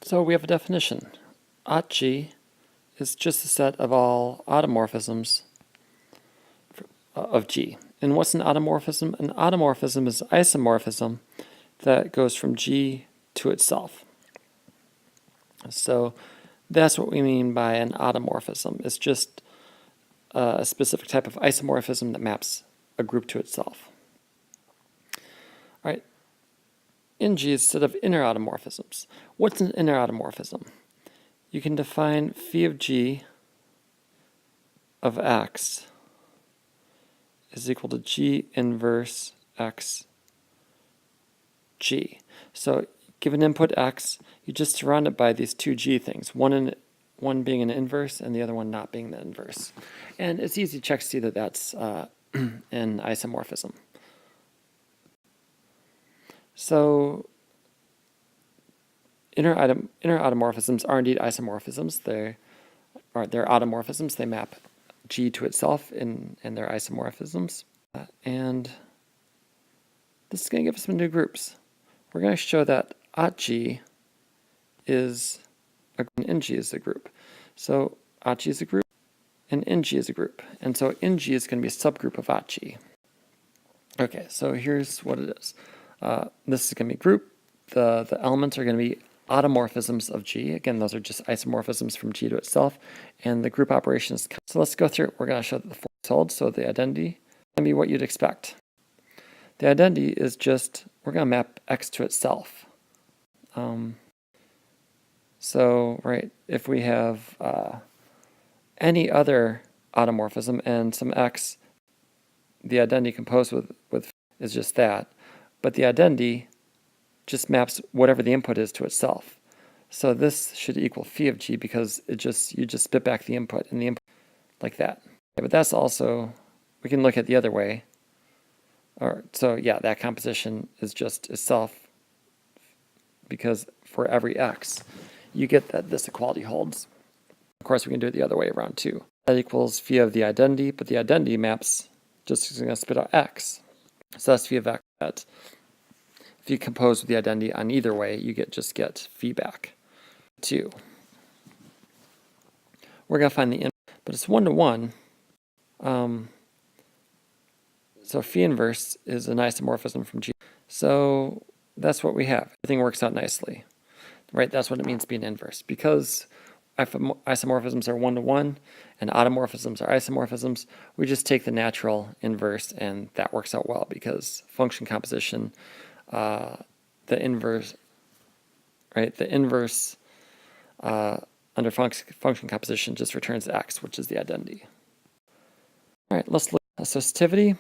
So we have a definition. AutG is just a set of all automorphisms of G. And what's an automorphism? An automorphism is isomorphism that goes from G to itself. So that's what we mean by an automorphism. It's just a specific type of isomorphism that maps a group to itself. All right. InnG is a set of inner automorphisms. What's an inner automorphism? You can define phi of G of X is equal to G inverse X G. So given input X, you just surround it by these two G things, one being an inverse and the other one not being the inverse. And it's easy to check to see that that's an isomorphism. So inner automorphisms are indeed isomorphisms. They're automorphisms. They map G to itself in their isomorphisms. And this is going to give us some new groups. We're going to show that AutG is and InnG is a group. So AutG is a group and InnG is a group. And so InnG is going to be a subgroup of AutG. Okay, so here's what it is. This is going to be a group. The elements are going to be automorphisms of G. Again, those are just isomorphisms from G to itself. And the group operation is... So let's go through it. We're going to show that the forms hold. So the identity is going to be what you'd expect. The identity is just, we're going to map X to itself. So, right, if we have any other automorphism and some X, the identity composed with is just that. But the identity just maps whatever the input is to itself. So this should equal phi of G because you just spit back the input and the input like that. Okay, but that's also, we can look at the other way. So yeah, that composition is just itself because for every X, you get that this equality holds. Of course, we can do it the other way around too. That equals phi of the identity, but the identity maps just is going to spit out X. So that's phi of X. That if you compose with the identity on either way, you just get phi back. 2. We're going to find the inverse, but it's 1-to-1. So phi inverse is an isomorphism from G. So that's what we have. Everything works out nicely. Right? That's what it means to be an inverse. Because isomorphisms are 1-to-1 and automorphisms are isomorphisms, we just take the natural inverse and that works out well because function composition, the inverse under function composition just returns X, which is the identity. All right, let's look at associativity.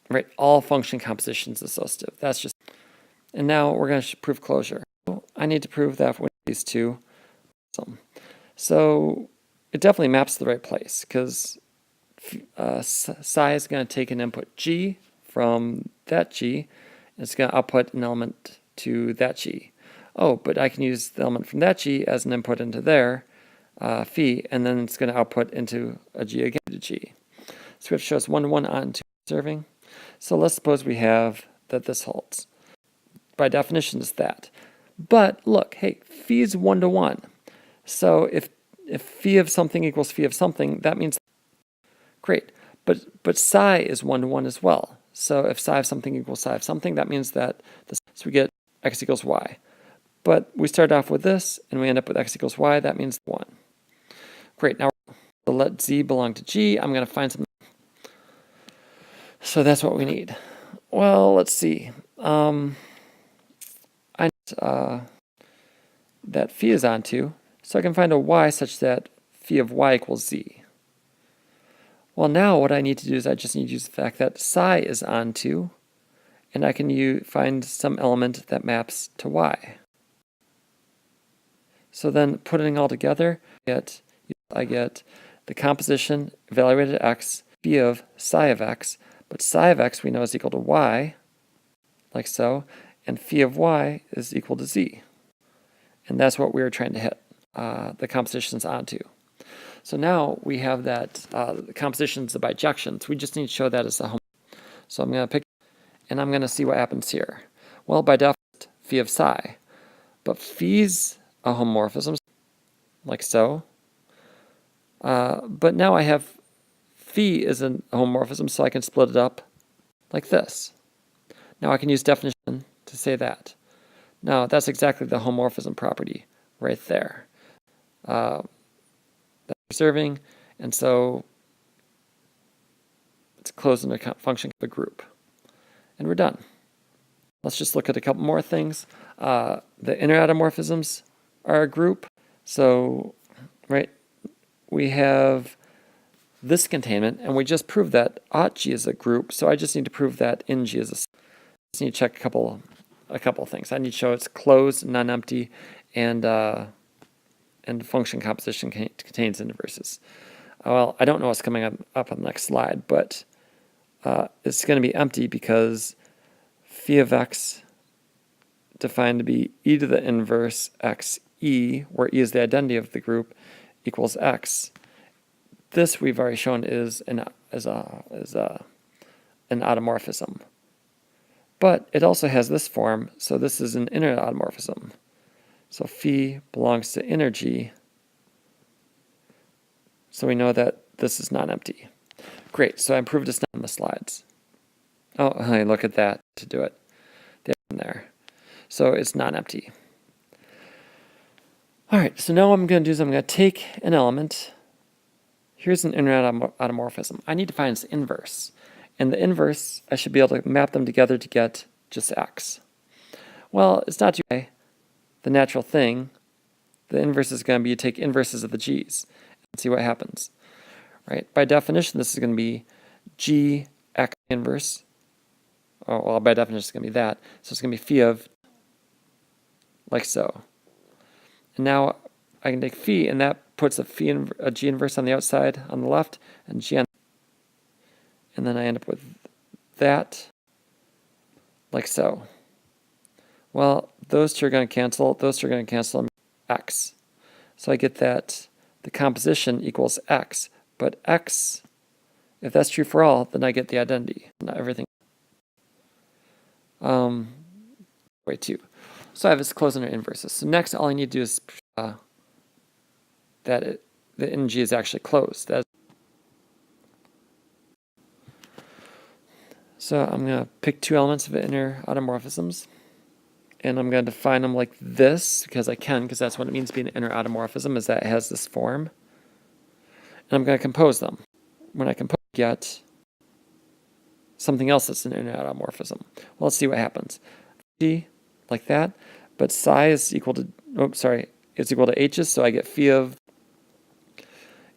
Right, all function compositions associative. That's just, and now we're going to prove closure. So I need to prove that for these two. So it definitely maps to the right place because psi is going to take an input G from that G, and it's going to output an element to that G. Oh, but I can use the element from that G as an input into there, phi, and then it's going to output into a G again to G. So we have to show us 1-to-1 on to observing. So let's suppose we have that this holds. By definition, it's that. But look, hey, phi is 1-to-1. So if phi of something equals phi of something, that means great. But psi is 1-to-1 as well. So if psi of something equals psi of something, that means that so we get x equals y. But we start off with this, and we end up with x equals y. That means 1. Great. Now we'll let z belong to G. I'm going to find something. So that's what we need. Well, let's see. I know that phi is onto, so I can find a y such that phi of y equals z. Well, now what I need to do is I just need to use the fact that psi is onto, and I can find some element that maps to y. So then putting it all together, I get the composition evaluated at x, phi of psi of x, but psi of x we know is equal to y, like so, and phi of y is equal to z. And that's what we were trying to hit, the compositions onto. So now we have that the compositions of bijections. We just need to show that as a homogeneous. So I'm going to pick, and I'm going to see what happens here. Well, by default, phi of psi. But phis homomorphism, like so. But now I have phi is a homomorphism, so I can split it up like this. Now I can use definition to say that. Now that's exactly the homomorphism property right there. That's preserving, and so it's closed in a function of a group. And we're done. Let's just look at a couple more things. The inner automorphisms are a group. So, right, we have this containment, and we just proved that AutG is a group, so I just need to prove that InnG is a set. I just need to check a couple things. I need to show it's closed, non-empty, and function composition contains inverses. Well, I don't know what's coming up on the next slide, but it's going to be empty because phi of x defined to be e to the inverse x e, where e is the identity of the group, equals x. This we've already shown is an automorphism. But it also has this form, so this is an inner automorphism. So phi belongs to InnG, so we know that this is non-empty. Great, so I improved this on the slides. Oh, hey, look at that to do it. There. So it's non-empty. All right, so now what I'm going to do is I'm going to take an element. Here's an inner automorphism. I need to find its inverse. And the inverse, I should be able to map them together to get just x. Well, it's not too bad. The natural thing, the inverse is going to be you take inverses of the g's and see what happens. Right? By definition, this is going to be g x inverse. Oh, well, by definition, it's going to be that. So it's going to be phi of, like so. And now I can take phi, and that puts a g inverse on the outside on the left, and g on the and then I end up with that, like so. Well, those two are going to cancel. Those two are going to cancel x. So I get that the composition equals x. But x, if that's true for all, then I get the identity. Not everything. Wait, 2. So I have this closed under inverses. So next, all I need to do is that the InnG is actually closed. So I'm going to pick 2 elements of inner automorphisms, and I'm going to define them like this because I can, because that's what it means to be an inner automorphism, is that it has this form. And I'm going to compose them. When I compose, I get something else that's an inner automorphism. Well, let's see what happens. G, like that, but psi is equal to, it's equal to h's, so I get phi of,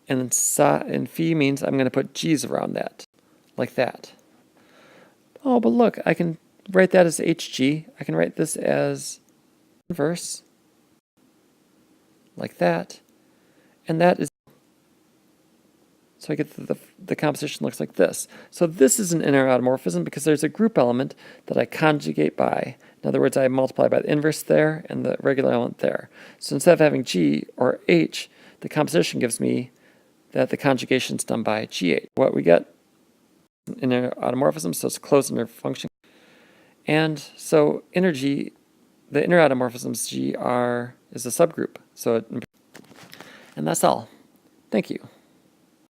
and then psi and phi means I'm going to put g's around that, like that. Oh, but look, I can write that as hg. I can write this as inverse, like that, and that is, so I get the composition looks like this. So this is an inner automorphism because there's a group element that I conjugate by. In other words, I multiply by the inverse there and the regular element there. So instead of having g or h, the composition gives me that the conjugation is done by gh. What we get inner automorphism, so it's closed under function. And so InnG, the inner automorphisms G is a subgroup. So and that's all. Thank you.